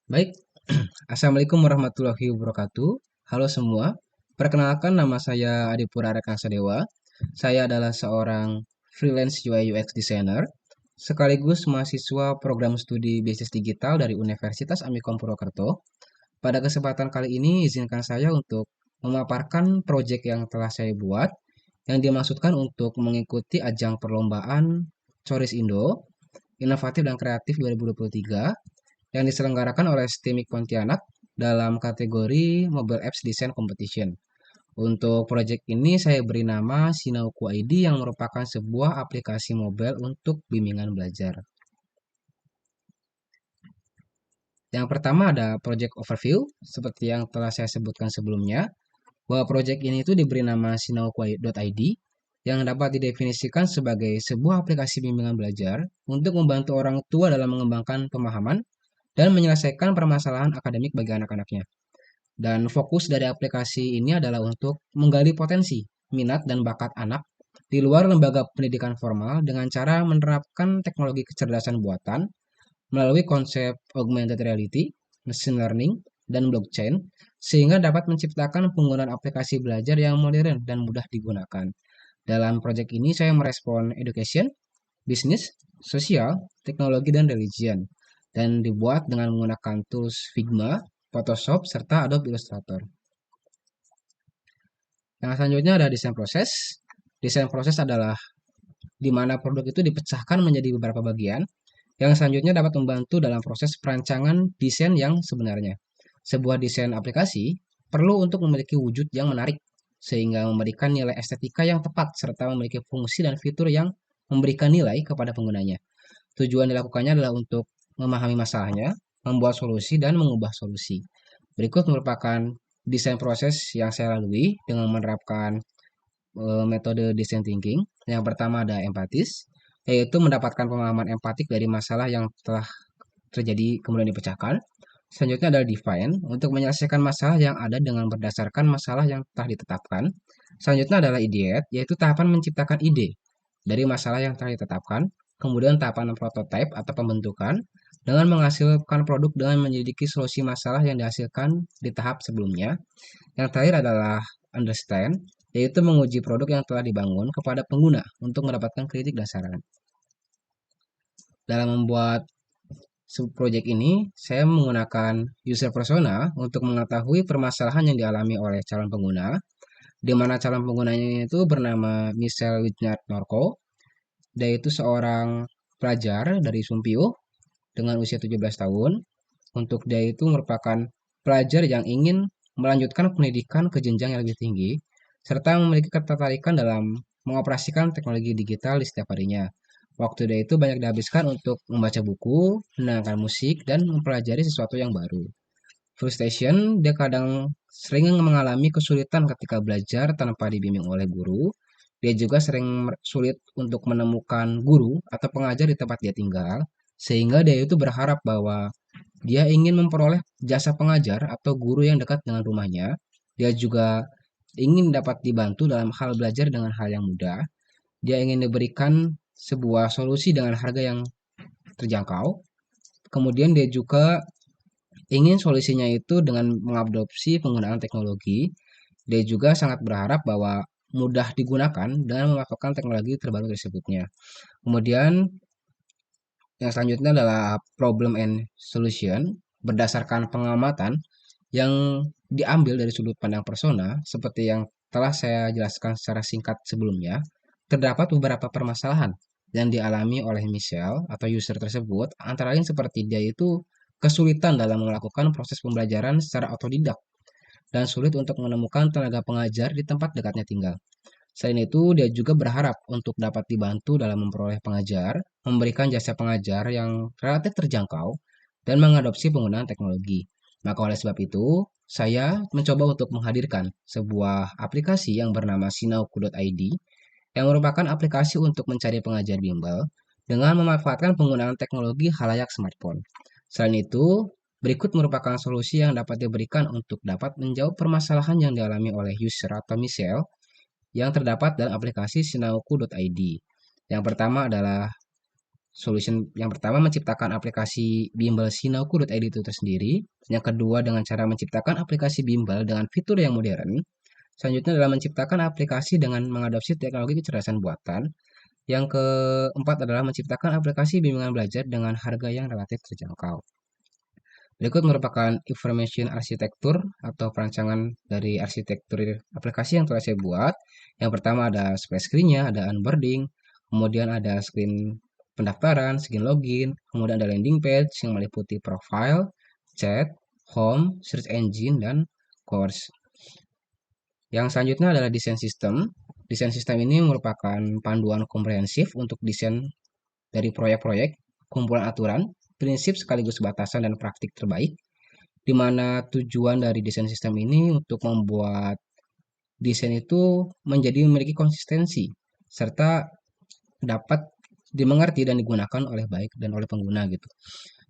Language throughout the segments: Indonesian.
Baik, Assalamualaikum warahmatullahi wabarakatuh. Halo semua, perkenalkan nama saya Adipura Rekasa Dewa. Saya adalah seorang freelance UI UX designer, sekaligus mahasiswa program studi bisnis digital dari Universitas Amikom Purwokerto. Pada kesempatan kali ini, izinkan saya untuk memaparkan proyek yang telah saya buat, yang dimaksudkan untuk mengikuti ajang perlombaan Choris Indo, Inovatif dan Kreatif 2023 yang diselenggarakan oleh STIMIK Pontianak dalam kategori Mobile Apps Design Competition. Untuk proyek ini saya beri nama Sinauku ID yang merupakan sebuah aplikasi mobile untuk bimbingan belajar. Yang pertama ada project overview, seperti yang telah saya sebutkan sebelumnya, bahwa proyek ini itu diberi nama sinauku.id yang dapat didefinisikan sebagai sebuah aplikasi bimbingan belajar untuk membantu orang tua dalam mengembangkan pemahaman dan menyelesaikan permasalahan akademik bagi anak-anaknya. Dan fokus dari aplikasi ini adalah untuk menggali potensi, minat, dan bakat anak di luar lembaga pendidikan formal dengan cara menerapkan teknologi kecerdasan buatan melalui konsep augmented reality, machine learning, dan blockchain, sehingga dapat menciptakan penggunaan aplikasi belajar yang modern dan mudah digunakan. Dalam proyek ini saya merespon education, bisnis, sosial, teknologi, dan religion, dan dibuat dengan menggunakan tools Figma, Photoshop, serta Adobe Illustrator. Yang selanjutnya ada desain proses. Desain proses adalah di mana produk itu dipecahkan menjadi beberapa bagian yang selanjutnya dapat membantu dalam proses perancangan desain yang sebenarnya. Sebuah desain aplikasi perlu untuk memiliki wujud yang menarik sehingga memberikan nilai estetika yang tepat serta memiliki fungsi dan fitur yang memberikan nilai kepada penggunanya. Tujuan dilakukannya adalah untuk memahami masalahnya, membuat solusi, dan mengubah solusi. Berikut merupakan desain proses yang saya lalui dengan menerapkan metode design thinking. Yang pertama ada empatis, yaitu mendapatkan pemahaman empatik dari masalah yang telah terjadi kemudian dipecahkan. Selanjutnya adalah define, untuk menyelesaikan masalah yang ada dengan berdasarkan masalah yang telah ditetapkan. Selanjutnya adalah ideate, yaitu tahapan menciptakan ide dari masalah yang telah ditetapkan. Kemudian tahapan prototype atau pembentukan, dengan menghasilkan produk dengan menyelidiki solusi masalah yang dihasilkan di tahap sebelumnya. Yang terakhir adalah understand, yaitu menguji produk yang telah dibangun kepada pengguna untuk mendapatkan kritik dan saran. Dalam membuat subproject ini, saya menggunakan user persona untuk mengetahui permasalahan yang dialami oleh calon pengguna, di mana calon penggunanya itu bernama Michelle Widnat Norko. Dia itu seorang pelajar dari Sumpio dengan usia 17 tahun. Untuk dia itu merupakan pelajar yang ingin melanjutkan pendidikan ke jenjang yang lebih tinggi, serta memiliki ketertarikan dalam mengoperasikan teknologi digital di setiap harinya. Waktu dia itu banyak dihabiskan untuk membaca buku, mendengarkan musik, dan mempelajari sesuatu yang baru. Frustration, dia kadang sering mengalami kesulitan ketika belajar tanpa dibimbing oleh guru. Dia juga sering sulit untuk menemukan guru atau pengajar di tempat dia tinggal, sehingga dia itu berharap bahwa dia ingin memperoleh jasa pengajar atau guru yang dekat dengan rumahnya. Dia juga ingin dapat dibantu dalam hal belajar dengan hal yang mudah. Dia ingin diberikan sebuah solusi dengan harga yang terjangkau. Kemudian dia juga ingin solusinya itu dengan mengadopsi penggunaan teknologi. Dia juga sangat berharap bahwa mudah digunakan dengan memanfaatkan teknologi terbaru tersebutnya. Kemudian yang selanjutnya adalah problem and solution berdasarkan pengamatan yang diambil dari sudut pandang persona seperti yang telah saya jelaskan secara singkat sebelumnya. Terdapat beberapa permasalahan yang dialami oleh Michelle atau user tersebut, antara lain seperti dia itu kesulitan dalam melakukan proses pembelajaran secara otodidak dan sulit untuk menemukan tenaga pengajar di tempat dekatnya tinggal. Selain itu, dia juga berharap untuk dapat dibantu dalam memperoleh pengajar, memberikan jasa pengajar yang relatif terjangkau, dan mengadopsi penggunaan teknologi. Maka oleh sebab itu, saya mencoba untuk menghadirkan sebuah aplikasi yang bernama sinauku.id yang merupakan aplikasi untuk mencari pengajar bimbel dengan memanfaatkan penggunaan teknologi halayak smartphone. Selain itu, berikut merupakan solusi yang dapat diberikan untuk dapat menjawab permasalahan yang dialami oleh user atau Michelle yang terdapat dalam aplikasi sinauku.id. Yang pertama adalah Solution yang pertama menciptakan aplikasi bimbel Sinauku.id itu tersendiri. Yang kedua dengan cara menciptakan aplikasi bimbel dengan fitur yang modern. Selanjutnya adalah menciptakan aplikasi dengan mengadopsi teknologi kecerdasan buatan. Yang keempat adalah menciptakan aplikasi bimbingan belajar dengan harga yang relatif terjangkau. Berikut merupakan information arsitektur atau perancangan dari arsitektur aplikasi yang telah saya buat. Yang pertama ada splash screen-nya, ada onboarding, kemudian ada screen pendaftaran, screen login, kemudian ada landing page yang meliputi profile, chat, home, search engine, dan course. Yang selanjutnya adalah desain sistem. Desain sistem ini merupakan panduan komprehensif untuk desain dari proyek-proyek, kumpulan aturan, prinsip sekaligus batasan dan praktik terbaik, di mana tujuan dari desain sistem ini untuk membuat desain itu menjadi memiliki konsistensi, serta dapat dimengerti dan digunakan oleh baik dan oleh pengguna gitu.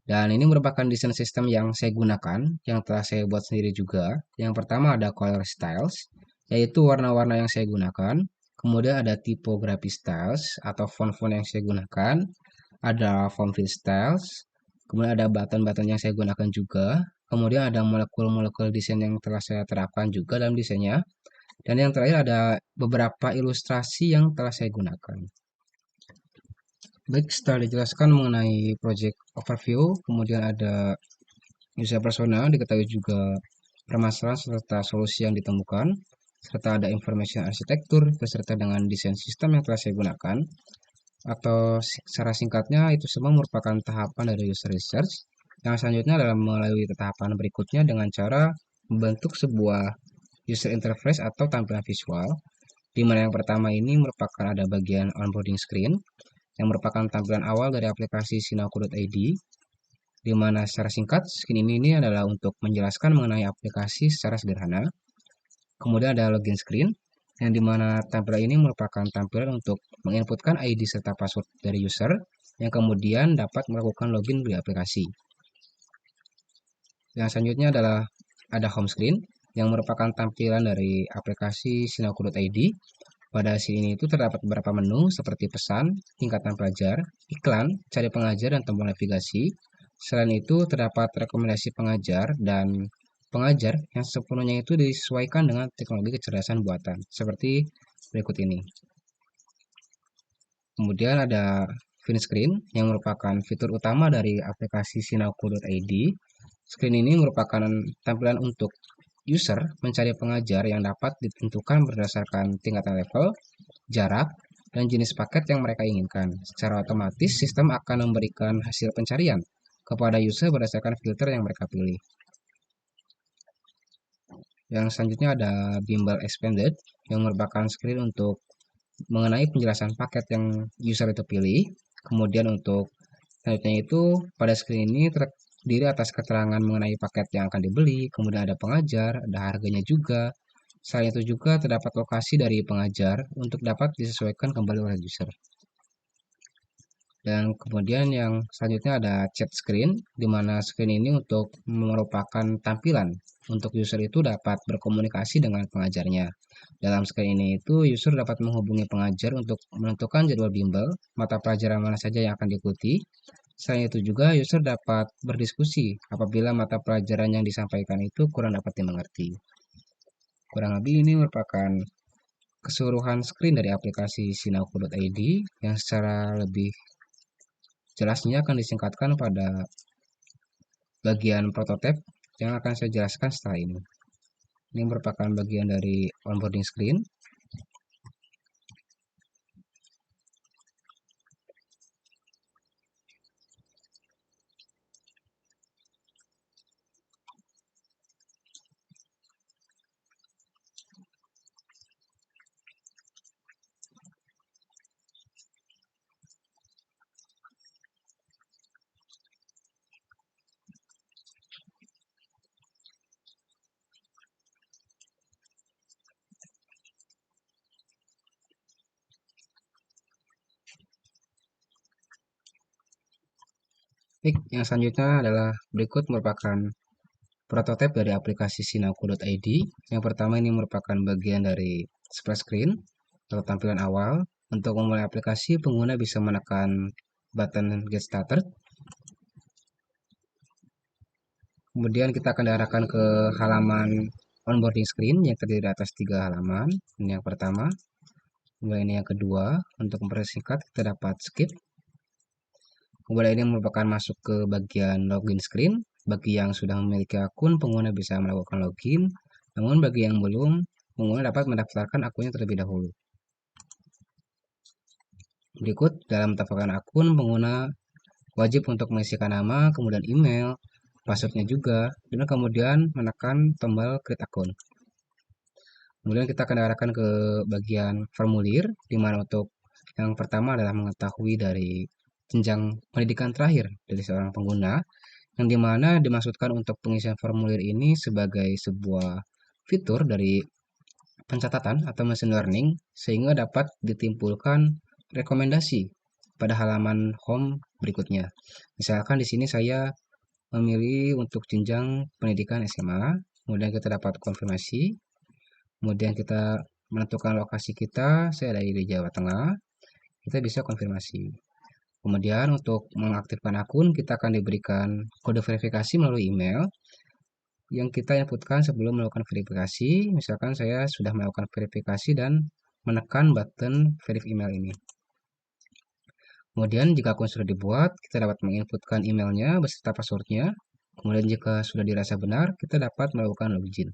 Dan ini merupakan desain sistem yang saya gunakan, yang telah saya buat sendiri juga. Yang pertama ada color styles, yaitu warna-warna yang saya gunakan. Kemudian ada typography styles atau font-font yang saya gunakan. Ada form fill styles. Kemudian ada button-button yang saya gunakan juga. Kemudian ada molekul-molekul desain yang telah saya terapkan juga dalam desainnya. Dan yang terakhir ada beberapa ilustrasi yang telah saya gunakan. Baik, setelah dijelaskan mengenai project overview, kemudian ada user persona, diketahui juga permasalahan serta solusi yang ditemukan, serta ada information arsitektur beserta dengan desain sistem yang telah saya gunakan, atau secara singkatnya itu semua merupakan tahapan dari user research. Yang selanjutnya adalah melalui tahapan berikutnya dengan cara membentuk sebuah user interface atau tampilan visual, di mana yang pertama ini merupakan ada bagian onboarding screen, yang merupakan tampilan awal dari aplikasi Sinauku.id, di mana secara singkat screen ini adalah untuk menjelaskan mengenai aplikasi secara sederhana. Kemudian ada login screen, yang dimana tampilan ini merupakan tampilan untuk menginputkan ID serta password dari user, yang kemudian dapat melakukan login di aplikasi. Yang selanjutnya adalah ada home screen, yang merupakan tampilan dari aplikasi Sinauku.id. Pada sini ini itu terdapat beberapa menu seperti pesan, tingkatan pelajar, iklan, cari pengajar, dan tombol navigasi. Selain itu terdapat rekomendasi pengajar dan pengajar yang sepenuhnya itu disesuaikan dengan teknologi kecerdasan buatan, seperti berikut ini. Kemudian ada fin screen yang merupakan fitur utama dari aplikasi Sinauku.id. Screen ini merupakan tampilan untuk user mencari pengajar yang dapat ditentukan berdasarkan tingkatan level, jarak, dan jenis paket yang mereka inginkan. Secara otomatis, sistem akan memberikan hasil pencarian kepada user berdasarkan filter yang mereka pilih. Yang selanjutnya ada Bimbel Expanded, yang merupakan screen untuk mengenai penjelasan paket yang user itu pilih. Kemudian untuk selanjutnya itu pada screen ini terdiri atas keterangan mengenai paket yang akan dibeli, kemudian ada pengajar, ada harganya juga. Selain itu juga terdapat lokasi dari pengajar untuk dapat disesuaikan kembali oleh user. Dan kemudian yang selanjutnya ada chat screen, di mana screen ini untuk merupakan tampilan untuk user itu dapat berkomunikasi dengan pengajarnya. Dalam screen ini itu user dapat menghubungi pengajar untuk menentukan jadwal bimbel, mata pelajaran mana saja yang akan diikuti. Selain itu juga user dapat berdiskusi apabila mata pelajaran yang disampaikan itu kurang dapat dimengerti. Kurang lebih ini merupakan keseluruhan screen dari aplikasi Sinauku.id yang secara lebih jelasnya akan disingkatkan pada bagian prototipe yang akan saya jelaskan setelah ini. Ini merupakan bagian dari onboarding screen. Baik, yang selanjutnya adalah berikut merupakan prototipe dari aplikasi Sinauku.id. Yang pertama ini merupakan bagian dari splash screen atau tampilan awal. Untuk memulai aplikasi, pengguna bisa menekan button Get Started. Kemudian kita akan diarahkan ke halaman onboarding screen yang terdiri dari atas 3 halaman. Ini yang pertama. Kemudian ini yang kedua. Untuk mempersingkat kita dapat skip. Kemudian ini merupakan masuk ke bagian login screen. Bagi yang sudah memiliki akun, pengguna bisa melakukan login. Namun bagi yang belum, pengguna dapat mendaftarkan akunnya terlebih dahulu. Berikut, dalam mendaftarkan akun, pengguna wajib untuk mengisikan nama, kemudian email, passwordnya juga, dan kemudian menekan tombol create akun. Kemudian kita akan diarahkan ke bagian formulir, di mana untuk yang pertama adalah mengetahui dari jenjang pendidikan terakhir dari seorang pengguna, yang dimana dimaksudkan untuk pengisian formulir ini sebagai sebuah fitur dari pencatatan atau machine learning, sehingga dapat ditimpulkan rekomendasi pada halaman home berikutnya. Misalkan di sini saya memilih untuk jenjang pendidikan SMA, kemudian kita dapat konfirmasi, kemudian kita menentukan lokasi kita, saya ada di Jawa Tengah, kita bisa konfirmasi. Kemudian untuk mengaktifkan akun, kita akan diberikan kode verifikasi melalui email yang kita inputkan sebelum melakukan verifikasi. Misalkan saya sudah melakukan verifikasi dan menekan button verify email ini. Kemudian jika akun sudah dibuat, kita dapat menginputkan emailnya beserta passwordnya. Kemudian jika sudah dirasa benar, kita dapat melakukan login.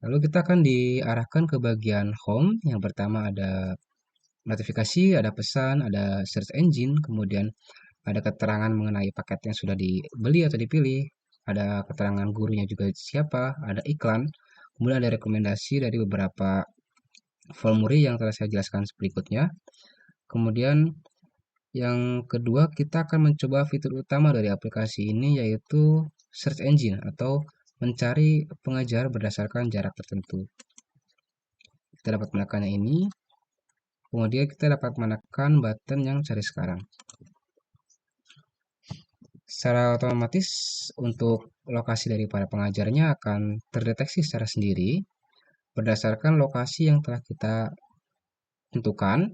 Lalu kita akan diarahkan ke bagian home. Yang pertama ada notifikasi, ada pesan, ada search engine, kemudian ada keterangan mengenai paket yang sudah dibeli atau dipilih, ada keterangan gurunya juga siapa, ada iklan, kemudian ada rekomendasi dari beberapa formulir yang telah saya jelaskan berikutnya. Kemudian yang kedua, kita akan mencoba fitur utama dari aplikasi ini, yaitu search engine atau mencari pengajar berdasarkan jarak tertentu. Kita dapat menekannya ini, kemudian kita dapat menekan button yang cari sekarang. Secara otomatis untuk lokasi dari para pengajarnya akan terdeteksi secara sendiri berdasarkan lokasi yang telah kita tentukan,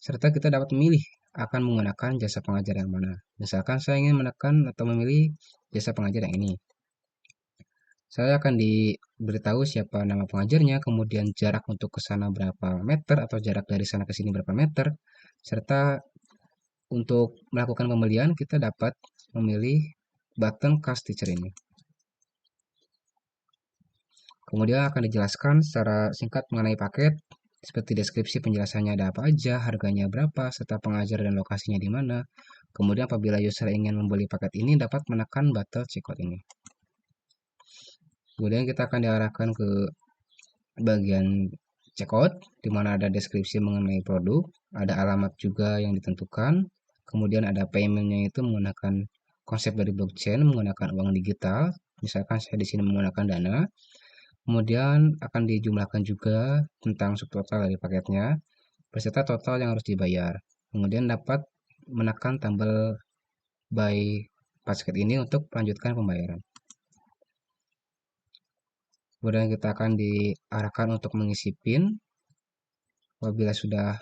serta kita dapat memilih akan menggunakan jasa pengajar yang mana. Misalkan saya ingin menekan atau memilih jasa pengajar yang ini. Saya akan diberitahu siapa nama pengajarnya, kemudian jarak untuk ke sana berapa meter atau jarak dari sana ke sini berapa meter, serta untuk melakukan pembelian kita dapat memilih button Cast Teacher ini. Kemudian akan dijelaskan secara singkat mengenai paket, seperti deskripsi penjelasannya ada apa aja, harganya berapa, serta pengajar dan lokasinya di mana. Kemudian apabila user ingin membeli paket ini dapat menekan button checkout ini. Kemudian kita akan diarahkan ke bagian checkout, di mana ada deskripsi mengenai produk, ada alamat juga yang ditentukan, kemudian ada paymentnya itu menggunakan konsep dari blockchain, menggunakan uang digital, misalkan saya di sini menggunakan Dana. Kemudian akan dijumlahkan juga tentang subtotal dari paketnya, beserta total yang harus dibayar. Kemudian dapat menekan tombol buy paket ini untuk melanjutkan pembayaran. Kemudian kita akan diarahkan untuk mengisi PIN. Apabila sudah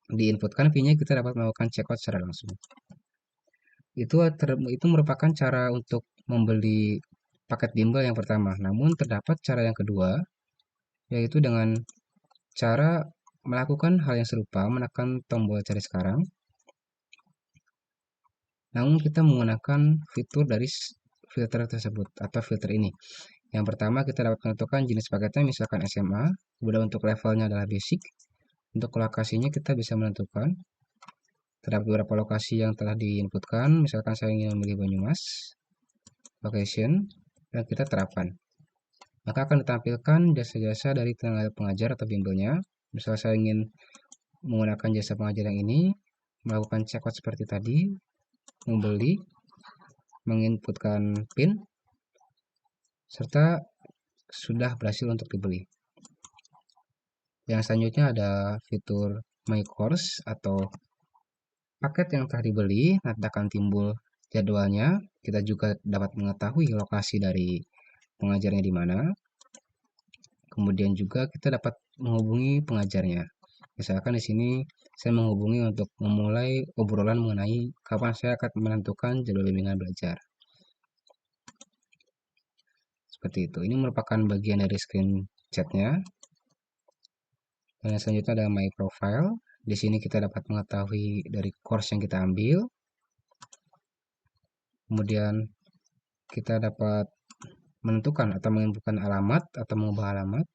diinputkan PIN-nya, kita dapat melakukan checkout secara langsung. Itu merupakan cara untuk membeli paket bimbel yang pertama. Namun terdapat cara yang kedua, yaitu dengan cara melakukan hal yang serupa, menekan tombol cari sekarang. Namun kita menggunakan fitur dari filter tersebut atau filter ini. Yang pertama kita dapat menentukan jenis paketnya, misalkan SMA. Kemudian untuk levelnya adalah basic. Untuk lokasinya kita bisa menentukan. Terdapat beberapa lokasi yang telah diinputkan, misalkan saya ingin memilih Banyumas, location, dan kita terapkan. Maka akan ditampilkan jasa-jasa dari tenaga pengajar atau bimbelnya. Misal saya ingin menggunakan jasa pengajar yang ini, melakukan checkout seperti tadi, membeli, menginputkan PIN, serta sudah berhasil untuk dibeli. Yang selanjutnya ada fitur My Course atau paket yang telah dibeli, nanti akan timbul jadwalnya. Kita juga dapat mengetahui lokasi dari pengajarnya di mana. Kemudian juga kita dapat menghubungi pengajarnya. Misalkan di sini saya menghubungi untuk memulai obrolan mengenai kapan saya akan menentukan jadwal bimbingan belajar. Seperti itu. Ini merupakan bagian dari screen chatnya. Dan yang selanjutnya ada My Profile. Di sini kita dapat mengetahui dari course yang kita ambil. Kemudian kita dapat menentukan atau menginputkan alamat atau mengubah alamat.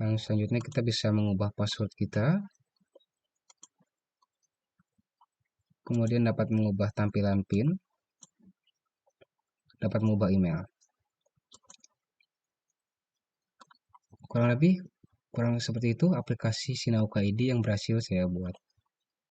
Yang selanjutnya kita bisa mengubah password kita. Kemudian dapat mengubah tampilan PIN. Dapat mengubah email. Kurang lebih kurang seperti itu aplikasi Sinauka ID yang berhasil saya buat.